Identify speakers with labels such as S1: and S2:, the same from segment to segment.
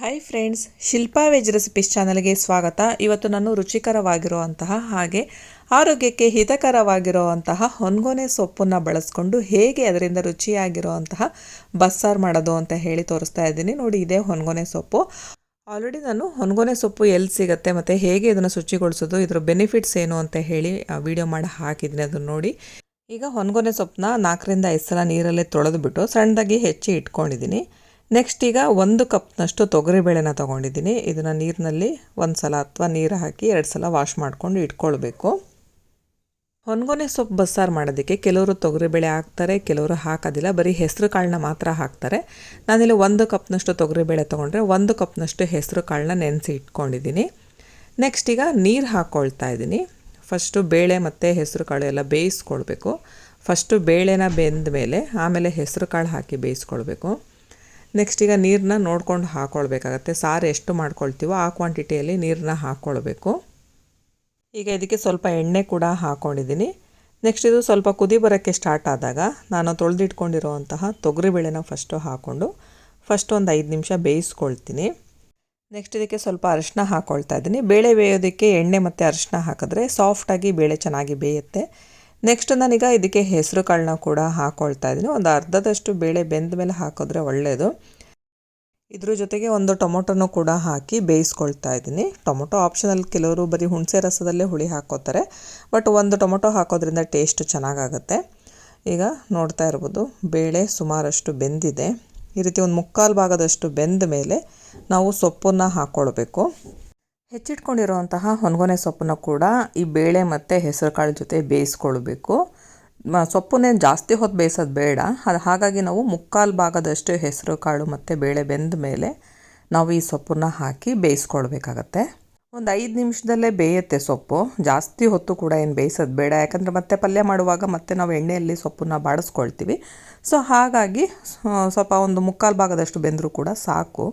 S1: Hi friends, Shilpa veg recipes ಚಾನಲ್ಗೆ ಸ್ವಾಗತ. ಇವತ್ತು ನಾನು ರುಚಿಕರವಾಗಿರುವಂತಹ ಹಾಗೆ ಆರೋಗ್ಯಕ್ಕೆ ಹಿತಕರವಾಗಿರುವಂತಹ ಹೊನ್ಗೊನೆ ಸೊಪ್ಪನ್ನು ಬಳಸ್ಕೊಂಡು ಹೇಗೆ ಅದರಿಂದ ರುಚಿಯಾಗಿರುವಂತಹ ಬಸ್ಸಾರು ಮಾಡೋದು ಅಂತ ಹೇಳಿ ತೋರಿಸ್ತಾ ಇದ್ದೀನಿ. ನೋಡಿ, ಇದೇ ಹೊನ್ಗೊನೆ ಸೊಪ್ಪು. ಆಲ್ರೆಡಿ ನಾನು ಹೊನ್ಗೊನೆ ಸೊಪ್ಪು ಎಲ್ಲಿ ಸಿಗುತ್ತೆ ಮತ್ತು ಹೇಗೆ ಇದನ್ನು ಶುಚಿಗೊಳಿಸೋದು, ಇದರ ಬೆನಿಫಿಟ್ಸ್ ಏನು ಅಂತ ಹೇಳಿ ವಿಡಿಯೋ ಮಾಡಿ ಹಾಕಿದ್ದೀನಿ, ಅದನ್ನು ನೋಡಿ. ಈಗ ಹೊನ್ಗೊನೆ ಸೊಪ್ಪನ್ನ 4ರಿಂದ 5 ಸಲ ನೀರಲ್ಲೇ ತೊಳೆದುಬಿಟ್ಟು ಸಣ್ಣದಾಗಿ ಹೆಚ್ಚಿ ಇಟ್ಕೊಂಡಿದ್ದೀನಿ. ನೆಕ್ಸ್ಟ್ ಈಗ 1 ಕಪ್ನಷ್ಟು ತೊಗರಿಬೇಳೆನ ತೊಗೊಂಡಿದ್ದೀನಿ. ಇದನ್ನು ನೀರಿನಲ್ಲಿ 1 ಸಲ ಅಥವಾ ನೀರು ಹಾಕಿ 2 ಸಲ ವಾಶ್ ಮಾಡಿಕೊಂಡು ಇಟ್ಕೊಳ್ಬೇಕು. ಹೊನ್ಗೊನೆ ಸೊಪ್ಪು ಬಸ್ಸಾರು ಮಾಡೋದಕ್ಕೆ ಕೆಲವರು ತೊಗರಿಬೇಳೆ ಹಾಕ್ತಾರೆ, ಕೆಲವರು ಹಾಕೋದಿಲ್ಲ, ಬರೀ ಹೆಸರು ಕಾಳನ್ನ ಮಾತ್ರ ಹಾಕ್ತಾರೆ. ನಾನಿಲ್ಲಿ 1 ಕಪ್ನಷ್ಟು ತೊಗರಿಬೇಳೆ ತೊಗೊಂಡ್ರೆ 1 ಕಪ್ನಷ್ಟು ಹೆಸರು ಕಾಳನ್ನ ನೆನೆಸಿ ಇಟ್ಕೊಂಡಿದ್ದೀನಿ. ನೆಕ್ಸ್ಟ್ ಈಗ ನೀರು ಹಾಕ್ಕೊಳ್ತಾ ಇದ್ದೀನಿ. ಫಸ್ಟು ಬೇಳೆ ಮತ್ತು ಹೆಸರು ಕಾಳು ಎಲ್ಲ ಬೇಯಿಸ್ಕೊಳ್ಬೇಕು. ಫಸ್ಟು ಬೇಳೆನ ಬೆಂದ ಮೇಲೆ ಆಮೇಲೆ ಹೆಸರು ಕಾಳು ಹಾಕಿ ಬೇಯಿಸ್ಕೊಳ್ಬೇಕು. ನೆಕ್ಸ್ಟ್ ಈಗ ನೀರನ್ನ ನೋಡ್ಕೊಂಡು ಹಾಕ್ಕೊಳ್ಬೇಕಾಗತ್ತೆ. ಸಾರು ಎಷ್ಟು ಮಾಡ್ಕೊಳ್ತೀವೋ ಆ ಕ್ವಾಂಟಿಟಿಯಲ್ಲಿ ನೀರನ್ನ ಹಾಕ್ಕೊಳ್ಬೇಕು. ಈಗ ಇದಕ್ಕೆ ಸ್ವಲ್ಪ ಎಣ್ಣೆ ಕೂಡ ಹಾಕ್ಕೊಂಡಿದ್ದೀನಿ. ನೆಕ್ಸ್ಟ್ ಇದು ಸ್ವಲ್ಪ ಕುದಿ ಬರೋಕ್ಕೆ ಸ್ಟಾರ್ಟ್ ಆದಾಗ ನಾನು ತೊಳೆದಿಟ್ಕೊಂಡಿರುವಂತಹ ತೊಗರಿಬೇಳೆನ ಫಸ್ಟು ಒಂದು 5 ನಿಮಿಷ ಬೇಯಿಸ್ಕೊಳ್ತೀನಿ. ನೆಕ್ಸ್ಟ್ ಇದಕ್ಕೆ ಸ್ವಲ್ಪ ಅರಿಶಿನ ಹಾಕ್ಕೊಳ್ತಾ ಇದ್ದೀನಿ. ಬೇಳೆ ಬೇಯೋದಕ್ಕೆ ಎಣ್ಣೆ ಮತ್ತು ಅರಿಶಿನ ಹಾಕಿದ್ರೆ ಸಾಫ್ಟಾಗಿ ಬೇಳೆ ಚೆನ್ನಾಗಿ ಬೇಯುತ್ತೆ. ನೆಕ್ಸ್ಟ್ ನಾನೀಗ ಇದಕ್ಕೆ ಹೆಸರು ಕಾಳನ್ನ ಕೂಡ ಹಾಕ್ಕೊಳ್ತಾ ಇದ್ದೀನಿ. ಒಂದು ಅರ್ಧದಷ್ಟು ಬೇಳೆ ಬೆಂದ ಮೇಲೆ ಹಾಕಿದ್ರೆ ಒಳ್ಳೆಯದು. ಇದ್ರ ಜೊತೆಗೆ ಒಂದು ಟೊಮೊಟೊನೂ ಕೂಡ ಹಾಕಿ ಬೇಯಿಸ್ಕೊಳ್ತಾ ಇದ್ದೀನಿ. ಟೊಮೊಟೊ ಆಪ್ಷನಲ್, ಕೆಲವರು ಬರೀ ಹುಣಸೆ ರಸದಲ್ಲೇ ಹುಳಿ ಹಾಕ್ಕೋತಾರೆ, ಬಟ್ ಒಂದು ಟೊಮೊಟೊ ಹಾಕೋದ್ರಿಂದ ಟೇಸ್ಟ್ ಚೆನ್ನಾಗಾಗುತ್ತೆ. ಈಗ ನೋಡ್ತಾ ಇರ್ಬೋದು, ಬೇಳೆ ಸುಮಾರಷ್ಟು ಬೆಂದಿದೆ. ಈ ರೀತಿ ಒಂದು 3/4 ಭಾಗದಷ್ಟು ಬೆಂದ ಮೇಲೆ ನಾವು ಸೊಪ್ಪನ್ನು ಹಾಕ್ಕೊಳ್ಬೇಕು. ಹೆಚ್ಚಿಟ್ಕೊಂಡಿರುವಂತಹ ಹೊನ್ಗೊನೆ ಸೊಪ್ಪನ್ನು ಕೂಡ ಈ ಬೇಳೆ ಮತ್ತು ಹೆಸರು ಕಾಳು ಜೊತೆ ಬೇಯಿಸ್ಕೊಳ್ಬೇಕು. ಸೊಪ್ಪನ್ನೇ ಜಾಸ್ತಿ ಹೊತ್ತು ಬೇಯಿಸೋದು ಬೇಡ. ಹಾಗಾಗಿ ನಾವು 3/4 ಭಾಗದಷ್ಟು ಹೆಸರು ಕಾಳು ಮತ್ತು ಬೇಳೆ ಬೆಂದ ಮೇಲೆ ನಾವು ಈ ಸೊಪ್ಪನ್ನು ಹಾಕಿ ಬೇಯಿಸ್ಕೊಳ್ಬೇಕಾಗತ್ತೆ. ಒಂದು 5 ನಿಮಿಷದಲ್ಲೇ ಬೇಯುತ್ತೆ ಸೊಪ್ಪು. ಜಾಸ್ತಿ ಹೊತ್ತು ಕೂಡ ಏನು ಬೇಯಿಸೋದು ಬೇಡ, ಯಾಕಂದರೆ ಮತ್ತೆ ಪಲ್ಯ ಮಾಡುವಾಗ ಮತ್ತೆ ನಾವು ಎಣ್ಣೆಯಲ್ಲಿ ಸೊಪ್ಪನ್ನು ಬಾಡಿಸ್ಕೊಳ್ತೀವಿ. ಸೊ ಹಾಗಾಗಿ ಸ್ವಲ್ಪ ಒಂದು 3/4 ಭಾಗದಷ್ಟು ಬೆಂದರೂ ಕೂಡ ಸಾಕು.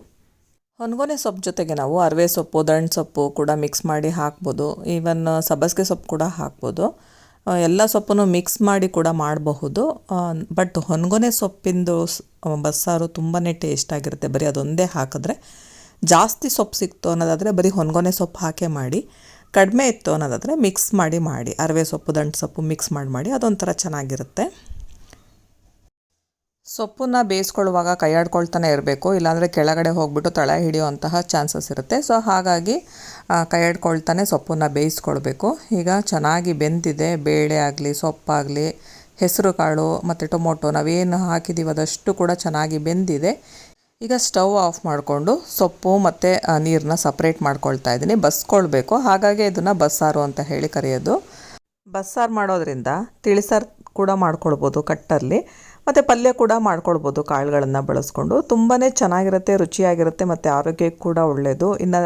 S1: ಹೊನ್ಗೊನೆ ಸೊಪ್ಪು ಜೊತೆಗೆ ನಾವು ಅರವೆ ಸೊಪ್ಪು, ದಂಟು ಸೊಪ್ಪು ಕೂಡ ಮಿಕ್ಸ್ ಮಾಡಿ ಹಾಕ್ಬೋದು. ಈವನ್ ಸಬ್ಬಸಿಗೆ ಸೊಪ್ಪು ಕೂಡ ಹಾಕ್ಬೋದು. ಎಲ್ಲ ಸೊಪ್ಪನ್ನು ಮಿಕ್ಸ್ ಮಾಡಿ ಕೂಡ ಮಾಡಬಹುದು. ಬಟ್ ಹೊನ್ಗೊನೆ ಸೊಪ್ಪಿಂದು ಬಸ್ಸಾರು ತುಂಬಾ ಟೇಸ್ಟ್ ಆಗಿರುತ್ತೆ. ಬರೀ ಅದೊಂದೇ ಹಾಕಿದ್ರೆ, ಜಾಸ್ತಿ ಸೊಪ್ಪು ಸಿಕ್ತು ಅನ್ನೋದಾದರೆ ಬರೀ ಹೊನ್ಗೊನೆ ಸೊಪ್ಪು ಹಾಕೇ ಮಾಡಿ, ಕಡಿಮೆ ಇತ್ತು ಅನ್ನೋದಾದರೆ ಮಿಕ್ಸ್ ಮಾಡಿ ಅರವೆ ಸೊಪ್ಪು, ದಂಟು ಸೊಪ್ಪು ಮಿಕ್ಸ್ ಮಾಡಿ ಅದೊಂಥರ ಚೆನ್ನಾಗಿರುತ್ತೆ. ಸೊಪ್ಪನ್ನು ಬೇಯಿಸ್ಕೊಳ್ಳುವಾಗ ಕೈ ಆಡ್ಕೊಳ್ತಾನೆ ಇರಬೇಕು, ಇಲ್ಲಾಂದರೆ ಕೆಳಗಡೆ ಹೋಗ್ಬಿಟ್ಟು ತಳ ಹಿಡಿಯುವಂತಹ ಚಾನ್ಸಸ್ ಇರುತ್ತೆ. ಸೊ ಹಾಗಾಗಿ ಕೈ ಆಡ್ಕೊಳ್ತಾನೆ ಸೊಪ್ಪನ್ನು ಬೇಯಿಸ್ಕೊಳ್ಬೇಕು. ಈಗ ಚೆನ್ನಾಗಿ ಬೆಂದಿದೆ. ಬೇಳೆ ಆಗಲಿ, ಸೊಪ್ಪಾಗಲಿ, ಹೆಸರು ಕಾಳು ಮತ್ತು ಟೊಮೊಟೊ ನಾವೇನು ಹಾಕಿದ್ದೀವಿ ಅದಷ್ಟು ಕೂಡ ಚೆನ್ನಾಗಿ ಬೆಂದಿದೆ. ಈಗ ಸ್ಟವ್ ಆಫ್ ಮಾಡಿಕೊಂಡು ಸೊಪ್ಪು ಮತ್ತು ನೀರನ್ನ ಸಪ್ರೇಟ್ ಮಾಡ್ಕೊಳ್ತಾ ಇದ್ದೀನಿ. ಬಸ್ಕೊಳ್ಬೇಕು, ಹಾಗಾಗಿ ಇದನ್ನು ಬಸ್ಸಾರು ಅಂತ ಹೇಳಿ ಕರೆಯೋದು. ಬಸ್ಸಾರು ಮಾಡೋದ್ರಿಂದ ತಿಳಿಸಾರು ಕೂಡ ಮಾಡ್ಕೊಳ್ಬೋದು ಕಟ್ಟಲ್ಲಿ, ಮತ್ತು ಪಲ್ಯ ಕೂಡ ಮಾಡ್ಕೊಳ್ಬೋದು ಕಾಳುಗಳನ್ನು ಬಳಸ್ಕೊಂಡು. ತುಂಬಾ ಚೆನ್ನಾಗಿರುತ್ತೆ, ರುಚಿಯಾಗಿರುತ್ತೆ ಮತ್ತು ಆರೋಗ್ಯಕ್ಕೆ ಕೂಡ ಒಳ್ಳೆಯದು. ಇನ್ನು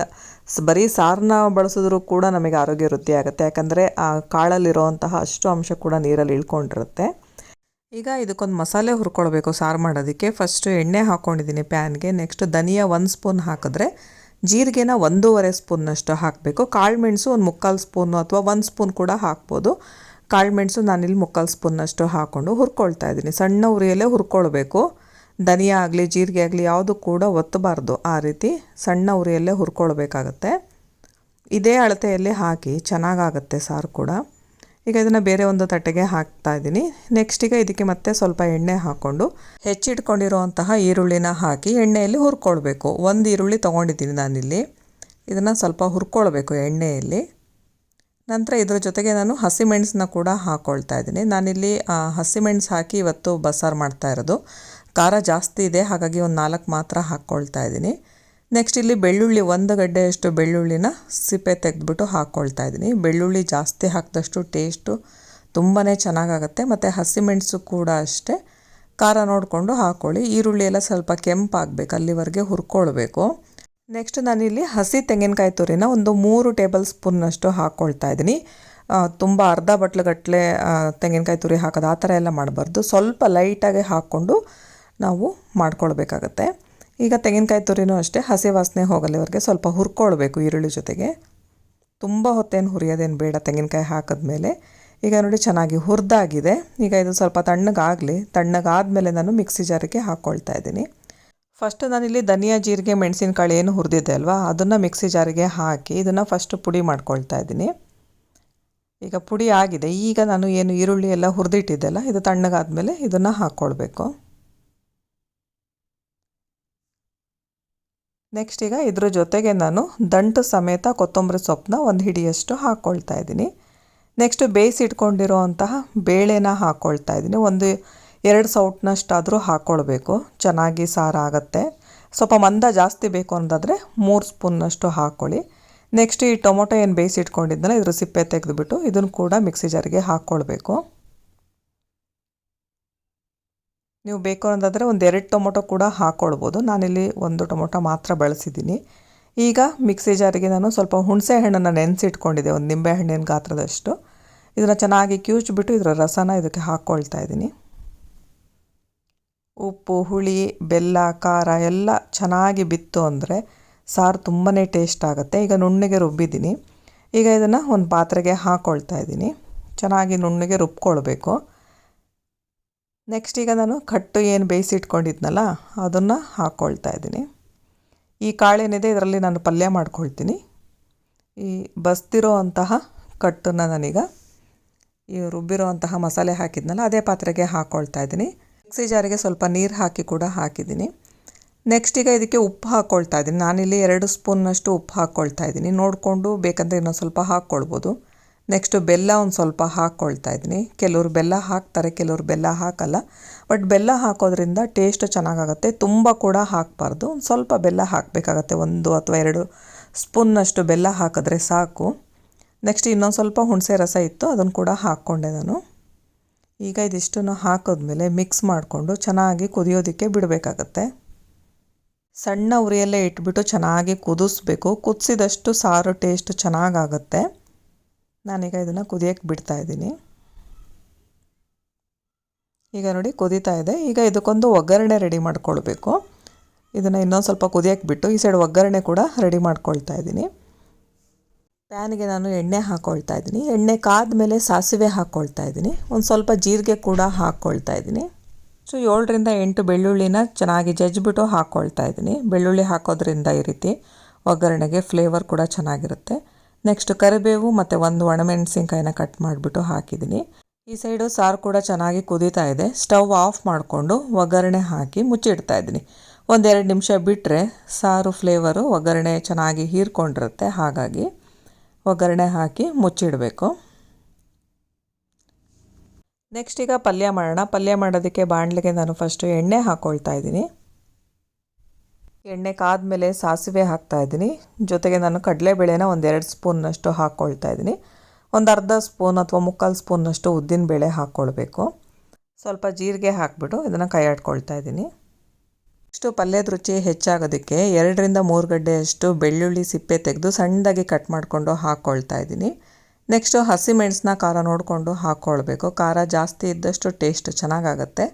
S1: ಬರೀ ಸಾರನ್ನ ಬಳಸಿದ್ರೂ ಕೂಡ ನಮಗೆ ಆರೋಗ್ಯ ವೃದ್ಧಿ ಆಗುತ್ತೆ, ಯಾಕಂದರೆ ಆ ಕಾಳಲ್ಲಿರುವಂತಹ ಅಷ್ಟು ಅಂಶ ಕೂಡ ನೀರಲ್ಲಿ ಇಳ್ಕೊಂಡಿರುತ್ತೆ. ಈಗ ಇದಕ್ಕೊಂದು ಮಸಾಲೆ ಹುರ್ಕೊಳ್ಬೇಕು ಸಾರು ಮಾಡೋದಕ್ಕೆ. ಫಸ್ಟು ಎಣ್ಣೆ ಹಾಕ್ಕೊಂಡಿದ್ದೀನಿ ಪ್ಯಾನ್ಗೆ. ನೆಕ್ಸ್ಟ್ ಧನಿಯಾ 1 ಸ್ಪೂನ್ ಹಾಕಿದ್ರೆ, ಜೀರಿಗೆನ 1.5 ಸ್ಪೂನ್ನಷ್ಟು ಹಾಕಬೇಕು. ಕಾಳು ಮೆಣಸು ಒಂದು 3/4 ಸ್ಪೂನು ಅಥವಾ 1 ಸ್ಪೂನ್ ಕೂಡ ಹಾಕ್ಬೋದು. ಕಾಳು ಮೆಣಸು ನಾನಿಲ್ಲಿ 3/4 ಸ್ಪೂನ್ನಷ್ಟು ಹಾಕ್ಕೊಂಡು ಹುರ್ಕೊಳ್ತಾ ಇದ್ದೀನಿ. ಸಣ್ಣ ಉರಿಯಲ್ಲೇ ಹುರ್ಕೊಳ್ಬೇಕು. ಧನಿಯಾ ಆಗಲಿ, ಜೀರಿಗೆ ಆಗಲಿ ಯಾವುದು ಕೂಡ ಒತ್ತಬಾರ್ದು. ಆ ರೀತಿ ಸಣ್ಣ ಉರಿಯಲ್ಲೇ ಹುರ್ಕೊಳ್ಬೇಕಾಗತ್ತೆ. ಇದೇ ಅಳತೆಯಲ್ಲಿ ಹಾಕಿ ಚೆನ್ನಾಗಾಗುತ್ತೆ ಸಾರು ಕೂಡ. ಈಗ ಇದನ್ನು ಬೇರೆ ಒಂದು ತಟ್ಟೆಗೆ ಹಾಕ್ತಾ ಇದ್ದೀನಿ. ನೆಕ್ಸ್ಟ್ ಈಗ ಇದಕ್ಕೆ ಮತ್ತೆ ಸ್ವಲ್ಪ ಎಣ್ಣೆ ಹಾಕ್ಕೊಂಡು ಹೆಚ್ಚಿಟ್ಕೊಂಡಿರುವಂತಹ ಈರುಳ್ಳಿನ ಹಾಕಿ ಎಣ್ಣೆಯಲ್ಲಿ ಹುರ್ಕೊಳ್ಬೇಕು. 1 ಈರುಳ್ಳಿ ತೊಗೊಂಡಿದ್ದೀನಿ ನಾನಿಲ್ಲಿ. ಇದನ್ನು ಸ್ವಲ್ಪ ಹುರ್ಕೊಳ್ಬೇಕು ಎಣ್ಣೆಯಲ್ಲಿ. ನಂತರ ಇದ್ರ ಜೊತೆಗೆ ನಾನು ಹಸಿಮೆಣಸನ್ನ ಕೂಡ ಹಾಕ್ಕೊಳ್ತಾ ಇದ್ದೀನಿ. ನಾನಿಲ್ಲಿ ಹಸಿಮೆಣಸು ಹಾಕಿ ಇವತ್ತು ಬಸ್ಸಾರು ಮಾಡ್ತಾ ಇರೋದು. ಖಾರ ಜಾಸ್ತಿ ಇದೆ, ಹಾಗಾಗಿ ಒಂದು 4 ಮಾತ್ರ ಹಾಕ್ಕೊಳ್ತಾ ಇದ್ದೀನಿ. ನೆಕ್ಸ್ಟ್ ಇಲ್ಲಿ ಬೆಳ್ಳುಳ್ಳಿ, 1 ಗಡ್ಡೆಯಷ್ಟು ಬೆಳ್ಳುಳ್ಳಿನ ಸಿಪ್ಪೆ ತೆಗೆದ್ಬಿಟ್ಟು ಹಾಕ್ಕೊಳ್ತಾ ಇದ್ದೀನಿ. ಬೆಳ್ಳುಳ್ಳಿ ಜಾಸ್ತಿ ಹಾಕಿದಷ್ಟು ಟೇಸ್ಟು ತುಂಬಾ ಚೆನ್ನಾಗಾಗುತ್ತೆ. ಮತ್ತು ಹಸಿಮೆಣಸು ಕೂಡ ಅಷ್ಟೇ, ಖಾರ ನೋಡಿಕೊಂಡು ಹಾಕ್ಕೊಳ್ಳಿ. ಈರುಳ್ಳಿ ಎಲ್ಲ ಸ್ವಲ್ಪ ಕೆಂಪಾಗಬೇಕು, ಅಲ್ಲಿವರೆಗೆ ಹುರ್ಕೊಳ್ಬೇಕು. ನೆಕ್ಸ್ಟ್ ನಾನಿಲ್ಲಿ ಹಸಿ ತೆಂಗಿನಕಾಯಿ ತುರಿನ ಒಂದು 3 ಟೇಬಲ್ ಸ್ಪೂನ್ನಷ್ಟು ಹಾಕ್ಕೊಳ್ತಾ ಇದ್ದೀನಿ. ತುಂಬ ಅರ್ಧ ಬಟ್ಲುಗಟ್ಟಲೆ ತೆಂಗಿನಕಾಯಿ ತುರಿ ಹಾಕೋದು ಆ ಥರ ಎಲ್ಲ ಮಾಡಬಾರ್ದು. ಸ್ವಲ್ಪ ಲೈಟಾಗಿ ಹಾಕ್ಕೊಂಡು ನಾವು ಮಾಡ್ಕೊಳ್ಬೇಕಾಗತ್ತೆ. ಈಗ ತೆಂಗಿನಕಾಯಿ ತುರಿನೂ ಅಷ್ಟೇ ಹಸಿ ವಾಸನೆ ಹೋಗಲ್ಲಿವರೆಗೆ ಸ್ವಲ್ಪ ಹುರ್ಕೊಳ್ಬೇಕು ಈರುಳ್ಳಿ ಜೊತೆಗೆ. ತುಂಬ ಹೊತ್ತೇನು ಹುರಿಯೋದೇನು ಬೇಡ ತೆಂಗಿನಕಾಯಿ ಹಾಕಿದ್ಮೇಲೆ. ಈಗ ನೋಡಿ ಚೆನ್ನಾಗಿ ಹುರಿದಾಗಿದೆ. ಈಗ ಇದು ಸ್ವಲ್ಪ ತಣ್ಣಗಾಗಲಿ. ತಣ್ಣಗಾದಮೇಲೆ ನಾನು ಮಿಕ್ಸಿ ಜಾರಿಗೆ ಹಾಕ್ಕೊಳ್ತಾ ಇದ್ದೀನಿ. ಫಸ್ಟ್ ನಾನಿಲ್ಲಿ ಧನಿಯಾ ಜೀರಿಗೆ ಮೆಣಸಿನಕಾಳು ಏನು ಹುರಿದಿದ್ದೆ ಅಲ್ವಾ ಅದನ್ನು ಮಿಕ್ಸಿ ಜಾರಿಗೆ ಹಾಕಿ ಇದನ್ನು ಫಸ್ಟ್ ಪುಡಿ ಮಾಡ್ಕೊಳ್ತಾ ಇದ್ದೀನಿ. ಈಗ ಪುಡಿ ಆಗಿದೆ. ಈಗ ನಾನು ಏನು ಈರುಳ್ಳಿ ಎಲ್ಲ ಹುರಿದಿಟ್ಟಿದ್ದೆಲ್ಲ ಇದು ತಣ್ಣಗಾದ್ಮೇಲೆ ಇದನ್ನು ಹಾಕ್ಕೊಳ್ಬೇಕು. ನೆಕ್ಸ್ಟ್ ಈಗ ಇದ್ರ ಜೊತೆಗೆ ನಾನು ದಂಟು ಸಮೇತ ಕೊತ್ತಂಬರಿ ಸೊಪ್ಪನ್ನ ಒಂದು ಹಿಡಿಯಷ್ಟು ಹಾಕ್ಕೊಳ್ತಾ ಇದ್ದೀನಿ. ನೆಕ್ಸ್ಟ್ ಬೇಯಿಸಿಟ್ಕೊಂಡಿರೋ ಅಂತಹ ಬೇಳೆನ ಹಾಕ್ಕೊಳ್ತಾ ಇದ್ದೀನಿ. ಒಂದು 2 ಸೌಟ್ನಷ್ಟಾದರೂ ಹಾಕ್ಕೊಳ್ಬೇಕು, ಚೆನ್ನಾಗಿ ಸಾರಾಗತ್ತೆ. ಸ್ವಲ್ಪ ಮಂದ ಜಾಸ್ತಿ ಬೇಕು ಅನ್ನೋದಾದರೆ 3 ಸ್ಪೂನ್ನಷ್ಟು ಹಾಕ್ಕೊಳ್ಳಿ. ನೆಕ್ಸ್ಟ್ ಈ ಟೊಮೊಟೊ ಏನು ಬೇಯಿಸಿಟ್ಕೊಂಡಿದ್ದಲ್ಲ ಇದ್ರ ಸಿಪ್ಪೆ ತೆಗೆದುಬಿಟ್ಟು ಇದನ್ನು ಕೂಡ ಮಿಕ್ಸಿ ಜಾರಿಗೆ ಹಾಕ್ಕೊಳ್ಬೇಕು. ನೀವು ಬೇಕು ಅನ್ನೋದಾದರೆ ಒಂದು 2 ಟೊಮೊಟೊ ಕೂಡ ಹಾಕ್ಕೊಳ್ಬೋದು. ನಾನಿಲ್ಲಿ 1 ಟೊಮೊಟೊ ಮಾತ್ರ ಬಳಸಿದ್ದೀನಿ. ಈಗ ಮಿಕ್ಸಿ ಜಾರಿಗೆ ನಾನು ಸ್ವಲ್ಪ ಹುಣಸೆ ಹಣ್ಣನ್ನು ನೆನೆಸಿಟ್ಕೊಂಡಿದ್ದೆ, ಒಂದು ನಿಂಬೆ ಹಣ್ಣಿನ ಗಾತ್ರದಷ್ಟು. ಇದನ್ನು ಚೆನ್ನಾಗಿ ಕಿವುಚ್ಬಿಟ್ಟು ಇದರ ರಸನ ಇದಕ್ಕೆ ಹಾಕ್ಕೊಳ್ತಾ ಇದ್ದೀನಿ. ಉಪ್ಪು, ಹುಳಿ, ಬೆಲ್ಲ, ಖಾರ ಎಲ್ಲ ಚೆನ್ನಾಗಿ ಬಿತ್ತು ಅಂದರೆ ಸಾರು ತುಂಬಾ ಟೇಸ್ಟ್ ಆಗುತ್ತೆ. ಈಗ ನುಣ್ಣಗೆ ರುಬ್ಬಿದ್ದೀನಿ. ಈಗ ಇದನ್ನು ಒಂದು ಪಾತ್ರೆಗೆ ಹಾಕ್ಕೊಳ್ತಾ ಇದ್ದೀನಿ. ಚೆನ್ನಾಗಿ ನುಣ್ಣಗೆ ರುಬ್ಕೊಳ್ಬೇಕು. ನೆಕ್ಸ್ಟ್ ಈಗ ನಾನು ಕಟ್ಟು ಏನು ಬೇಯಿಸಿಟ್ಕೊಂಡಿದ್ನಲ್ಲ ಅದನ್ನು ಹಾಕ್ಕೊಳ್ತಾ ಇದ್ದೀನಿ. ಈ ಕಾಳೇನಿದೆ ಇದರಲ್ಲಿ ನಾನು ಪಲ್ಯ ಮಾಡ್ಕೊಳ್ತೀನಿ. ಈ ಬಸ್ತಿರೋ ಅಂತಹ ಕಟ್ಟನ್ನು ನಾನೀಗ ಈ ರುಬ್ಬಿರೋ ಅಂತಹ ಮಸಾಲೆ ಹಾಕಿದ್ನಲ್ಲ ಅದೇ ಪಾತ್ರೆಗೆ ಹಾಕ್ಕೊಳ್ತಾ ಇದ್ದೀನಿ. ಮಿಕ್ಸಿ ಜಾರಿಗೆ ಸ್ವಲ್ಪ ನೀರು ಹಾಕಿ ಕೂಡ ಹಾಕಿದ್ದೀನಿ. ನೆಕ್ಸ್ಟ್ ಈಗ ಇದಕ್ಕೆ ಉಪ್ಪು ಹಾಕ್ಕೊಳ್ತಾ ಇದ್ದೀನಿ. ನಾನಿಲ್ಲಿ 2 ಸ್ಪೂನ್ನಷ್ಟು ಉಪ್ಪು ಹಾಕ್ಕೊಳ್ತಾ ಇದ್ದೀನಿ. ನೋಡಿಕೊಂಡು ಬೇಕಂದರೆ ಇನ್ನೊಂದು ಸ್ವಲ್ಪ ಹಾಕ್ಕೊಳ್ಬೋದು. ನೆಕ್ಸ್ಟು ಬೆಲ್ಲ ಒಂದು ಸ್ವಲ್ಪ ಹಾಕ್ಕೊಳ್ತಾ ಇದ್ದೀನಿ. ಕೆಲವರು ಬೆಲ್ಲ ಹಾಕ್ತಾರೆ, ಕೆಲವರು ಬೆಲ್ಲ ಹಾಕಲ್ಲ. ಬಟ್ ಬೆಲ್ಲ ಹಾಕೋದ್ರಿಂದ ಟೇಸ್ಟ್ ಚೆನ್ನಾಗಾಗುತ್ತೆ. ತುಂಬ ಕೂಡ ಹಾಕಬಾರ್ದು, ಒಂದು ಸ್ವಲ್ಪ ಬೆಲ್ಲ ಹಾಕಬೇಕಾಗತ್ತೆ. 1 ಅಥವಾ 2 ಸ್ಪೂನ್ನಷ್ಟು ಬೆಲ್ಲ ಹಾಕಿದ್ರೆ ಸಾಕು. ನೆಕ್ಸ್ಟ್ ಇನ್ನೊಂದು ಸ್ವಲ್ಪ ಹುಣಸೆ ರಸ ಇತ್ತು, ಅದನ್ನು ಕೂಡ ಹಾಕ್ಕೊಂಡೆ ನಾನು. ಈಗ ಇದಿಷ್ಟನ್ನು ಹಾಕಿದ್ಮೇಲೆ ಮಿಕ್ಸ್ ಮಾಡಿಕೊಂಡು ಚೆನ್ನಾಗಿ ಕುದಿಯೋದಕ್ಕೆ ಬಿಡಬೇಕಾಗತ್ತೆ. ಸಣ್ಣ ಉರಿಯಲ್ಲೇ ಇಟ್ಬಿಟ್ಟು ಚೆನ್ನಾಗಿ ಕುದಿಸ್ಬೇಕು. ಕುದಿಸಿದಷ್ಟು ಸಾರು ಟೇಸ್ಟ್ ಚೆನ್ನಾಗಾಗುತ್ತೆ. ನಾನೀಗ ಇದನ್ನು ಕುದಿಯೋಕ್ಕೆ ಬಿಡ್ತಾ ಇದ್ದೀನಿ. ಈಗ ನೋಡಿ ಕುದೀತಾ ಇದೆ. ಈಗ ಇದಕ್ಕೊಂದು ಒಗ್ಗರಣೆ ರೆಡಿ ಮಾಡ್ಕೊಳ್ಬೇಕು. ಇದನ್ನು ಇನ್ನೊಂದು ಸ್ವಲ್ಪ ಕುದಿಯೋಕ್ಕೆ ಬಿಟ್ಟು ಈ ಸೈಡ್ ಒಗ್ಗರಣೆ ಕೂಡ ರೆಡಿ ಮಾಡ್ಕೊಳ್ತಾ ಇದ್ದೀನಿ. ಪ್ಯಾನಿಗೆ ನಾನು ಎಣ್ಣೆ ಹಾಕ್ಕೊಳ್ತಾ ಇದ್ದೀನಿ. ಎಣ್ಣೆ ಕಾದ ಮೇಲೆ ಸಾಸಿವೆ ಹಾಕ್ಕೊಳ್ತಾ ಇದ್ದೀನಿ. ಒಂದು ಸ್ವಲ್ಪ ಜೀರಿಗೆ ಕೂಡ ಹಾಕ್ಕೊಳ್ತಾ ಇದ್ದೀನಿ. 7ರಿಂದ 8 ಬೆಳ್ಳುಳ್ಳಿನ ಚೆನ್ನಾಗಿ ಜಜ್ಜಿಬಿಟ್ಟು ಹಾಕ್ಕೊಳ್ತಾ ಇದ್ದೀನಿ. ಬೆಳ್ಳುಳ್ಳಿ ಹಾಕೋದ್ರಿಂದ ಈ ರೀತಿ ಒಗ್ಗರಣೆಗೆ ಫ್ಲೇವರ್ ಕೂಡ ಚೆನ್ನಾಗಿರುತ್ತೆ. ನೆಕ್ಸ್ಟ್ ಕರಿಬೇವು ಮತ್ತು 1 ಒಣಮೆಣಸಿನ್ಕಾಯಿನ ಕಟ್ ಮಾಡಿಬಿಟ್ಟು ಹಾಕಿದ್ದೀನಿ. ಈ ಸೈಡು ಸಾರು ಕೂಡ ಚೆನ್ನಾಗಿ ಕುದೀತಾ ಇದೆ. ಸ್ಟವ್ ಆಫ್ ಮಾಡಿಕೊಂಡು ಒಗ್ಗರಣೆ ಹಾಕಿ ಮುಚ್ಚಿಡ್ತಾ ಇದ್ದೀನಿ. 1-2 ನಿಮಿಷ ಬಿಟ್ಟರೆ ಸಾರು ಫ್ಲೇವರು ಒಗ್ಗರಣೆ ಚೆನ್ನಾಗಿ ಹೀರ್ಕೊಂಡಿರುತ್ತೆ. ಹಾಗಾಗಿ ಒಗ್ಗರಣೆ ಹಾಕಿ ಮುಚ್ಚಿಡಬೇಕು. ನೆಕ್ಸ್ಟ್ ಈಗ ಪಲ್ಯ ಮಾಡೋಣ. ಪಲ್ಯ ಮಾಡೋದಕ್ಕೆ ಬಾಣಲೆಗೆ ನಾನು ಫಸ್ಟು ಎಣ್ಣೆ ಹಾಕ್ಕೊಳ್ತಾ ಇದ್ದೀನಿ. ಎಣ್ಣೆ ಕಾದ್ಮೇಲೆ ಸಾಸಿವೆ ಹಾಕ್ತಾ ಇದ್ದೀನಿ. ಜೊತೆಗೆ ನಾನು ಕಡಲೆಬೇಳೆನ 1-2 ಸ್ಪೂನ್ನಷ್ಟು ಹಾಕ್ಕೊಳ್ತಾ ಇದ್ದೀನಿ. ಒಂದು ಅರ್ಧ ಸ್ಪೂನ್ ಅಥವಾ 3/4 ಸ್ಪೂನ್ನಷ್ಟು ಉದ್ದಿನಬೇಳೆ ಹಾಕ್ಕೊಳ್ಬೇಕು. ಸ್ವಲ್ಪ ಜೀರಿಗೆ ಹಾಕಿಬಿಟ್ಟು ಇದನ್ನು ಕೈ ಆಡ್ಕೊಳ್ತಾ ಇದ್ದೀನಿ. ನೆಕ್ಸ್ಟು ಪಲ್ಯದ ರುಚಿ ಹೆಚ್ಚಾಗೋದಕ್ಕೆ 2ರಿಂದ 3 ಗಡ್ಡೆಯಷ್ಟು ಬೆಳ್ಳುಳ್ಳಿ ಸಿಪ್ಪೆ ತೆಗೆದು ಸಣ್ಣದಾಗಿ ಕಟ್ ಮಾಡಿಕೊಂಡು ಹಾಕ್ಕೊಳ್ತಾ ಇದ್ದೀನಿ. ನೆಕ್ಸ್ಟು ಹಸಿಮೆಣಸನ್ನ ಖಾರ ನೋಡಿಕೊಂಡು ಹಾಕ್ಕೊಳ್ಬೇಕು. ಖಾರ ಜಾಸ್ತಿ ಇದ್ದಷ್ಟು ಟೇಸ್ಟ್ ಚೆನ್ನಾಗಾಗತ್ತೆ.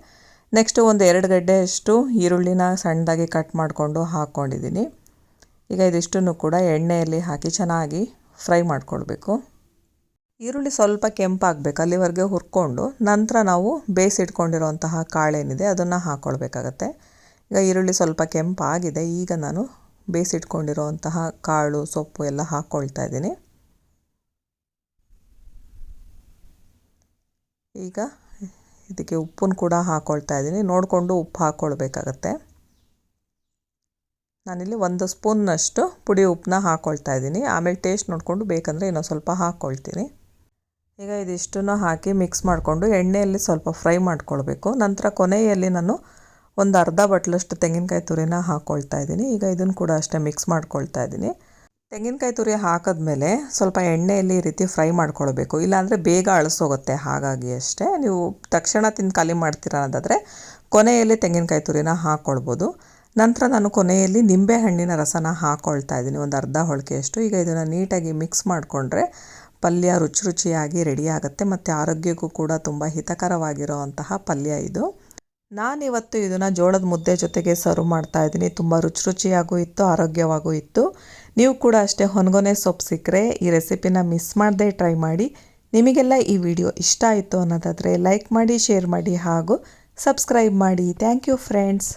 S1: ನೆಕ್ಸ್ಟು ಒಂದು 2 ಗಡ್ಡೆಯಷ್ಟು ಈರುಳ್ಳಿನ ಸಣ್ಣದಾಗಿ ಕಟ್ ಮಾಡಿಕೊಂಡು ಹಾಕ್ಕೊಂಡಿದ್ದೀನಿ. ಈಗ ಇದಿಷ್ಟನ್ನು ಕೂಡ ಎಣ್ಣೆಯಲ್ಲಿ ಹಾಕಿ ಚೆನ್ನಾಗಿ ಫ್ರೈ ಮಾಡ್ಕೊಳ್ಬೇಕು. ಈರುಳ್ಳಿ ಸ್ವಲ್ಪ ಕೆಂಪಾಗಬೇಕು, ಅಲ್ಲಿವರೆಗೆ ಹುರ್ಕೊಂಡು ನಂತರ ನಾವು ಬೇಯಿಸಿಟ್ಕೊಂಡಿರೋಂತಹ ಕಾಳೇನಿದೆ ಅದನ್ನು ಹಾಕ್ಕೊಳ್ಬೇಕಾಗತ್ತೆ. ಈಗ ಈರುಳ್ಳಿ ಸ್ವಲ್ಪ ಕೆಂಪಾಗಿದೆ. ಈಗ ನಾನು ಬೇಯಿಸಿಟ್ಕೊಂಡಿರೋಂತಹ ಕಾಳು ಸೊಪ್ಪು ಎಲ್ಲ ಹಾಕ್ಕೊಳ್ತಾ ಇದ್ದೀನಿ. ಈಗ ಇದಕ್ಕೆ ಉಪ್ಪನ್ನು ಕೂಡ ಹಾಕ್ಕೊಳ್ತಾ ಇದ್ದೀನಿ. ನೋಡಿಕೊಂಡು ಉಪ್ಪು ಹಾಕ್ಕೊಳ್ಬೇಕಾಗತ್ತೆ. ನಾನಿಲ್ಲಿ 1 ಸ್ಪೂನ್ನಷ್ಟು ಪುಡಿ ಉಪ್ಪನ್ನ ಹಾಕ್ಕೊಳ್ತಾ ಇದ್ದೀನಿ. ಆಮೇಲೆ ಟೇಸ್ಟ್ ನೋಡಿಕೊಂಡು ಬೇಕಂದರೆ ಇನ್ನೊಂದು ಸ್ವಲ್ಪ ಹಾಕ್ಕೊಳ್ತೀನಿ. ಈಗ ಇದಿಷ್ಟನ್ನು ಹಾಕಿ ಮಿಕ್ಸ್ ಮಾಡಿಕೊಂಡು ಎಣ್ಣೆಯಲ್ಲಿ ಸ್ವಲ್ಪ ಫ್ರೈ ಮಾಡ್ಕೊಳ್ಬೇಕು. ನಂತರ ಕೊನೆಯಲ್ಲಿ ನಾನು ಒಂದು ಅರ್ಧ ಬಟ್ಲಷ್ಟು ತೆಂಗಿನಕಾಯಿ ತುರಿನ ಹಾಕ್ಕೊಳ್ತಾ ಇದ್ದೀನಿ. ಈಗ ಇದನ್ನು ಕೂಡ ಅಷ್ಟೇ ಮಿಕ್ಸ್ ಮಾಡ್ಕೊಳ್ತಾ ಇದ್ದೀನಿ. ತೆಂಗಿನಕಾಯಿ ತುರಿ ಹಾಕಿದ್ಮೇಲೆ ಸ್ವಲ್ಪ ಎಣ್ಣೆಯಲ್ಲಿ ಈ ರೀತಿ ಫ್ರೈ ಮಾಡ್ಕೊಳ್ಬೇಕು, ಇಲ್ಲಾಂದರೆ ಬೇಗ ಅಳಿಸೋಗುತ್ತೆ. ಹಾಗಾಗಿ ಅಷ್ಟೇ. ನೀವು ತಕ್ಷಣ ತಿಂದು ಖಾಲಿ ಮಾಡ್ತೀರಾ ಅನ್ನೋದಾದರೆ ಕೊನೆಯಲ್ಲಿ ತೆಂಗಿನಕಾಯಿ ತುರಿನ ಹಾಕ್ಕೊಳ್ಬೋದು. ನಂತರ ನಾನು ಕೊನೆಯಲ್ಲಿ ನಿಂಬೆ ಹಣ್ಣಿನ ರಸನ ಹಾಕ್ಕೊಳ್ತಾ ಇದ್ದೀನಿ, ಒಂದು ಅರ್ಧ ಹೊಳಕೆಯಷ್ಟು. ಈಗ ಇದನ್ನು ನೀಟಾಗಿ ಮಿಕ್ಸ್ ಮಾಡಿಕೊಂಡ್ರೆ ಪಲ್ಯ ರುಚಿಯಾಗಿ ರೆಡಿ ಆಗುತ್ತೆ ಮತ್ತು ಆರೋಗ್ಯಕ್ಕೂ ಕೂಡ ತುಂಬ ಹಿತಕರವಾಗಿರೋ ಅಂತಹ ಪಲ್ಯ ಇದು. ನಾನಿವತ್ತು ಇದನ್ನು ಜೋಳದ ಮುದ್ದೆ ಜೊತೆಗೆ ಸರ್ವ್ ಮಾಡ್ತಾ ಇದ್ದೀನಿ. ತುಂಬ ರುಚಿಯಾಗೂ ಇತ್ತು, ಆರೋಗ್ಯವಾಗೂ ಇತ್ತು. ನೀವು ಕೂಡ ಅಷ್ಟೇ ಹೊನ್ಗೊನೆ ಸೊಪ್ಪು ಸಿಕ್ಕರೆ ಈ ರೆಸಿಪಿನ ಮಿಸ್ ಮಾಡದೆ ಟ್ರೈ ಮಾಡಿ. ನಿಮಗೆಲ್ಲ ಈ ವಿಡಿಯೋ ಇಷ್ಟ ಆಯಿತು ಅನ್ನೋದಾದರೆ ಲೈಕ್ ಮಾಡಿ, ಶೇರ್ ಮಾಡಿ ಹಾಗೂ ಸಬ್ಸ್ಕ್ರೈಬ್ ಮಾಡಿ. Thank you friends.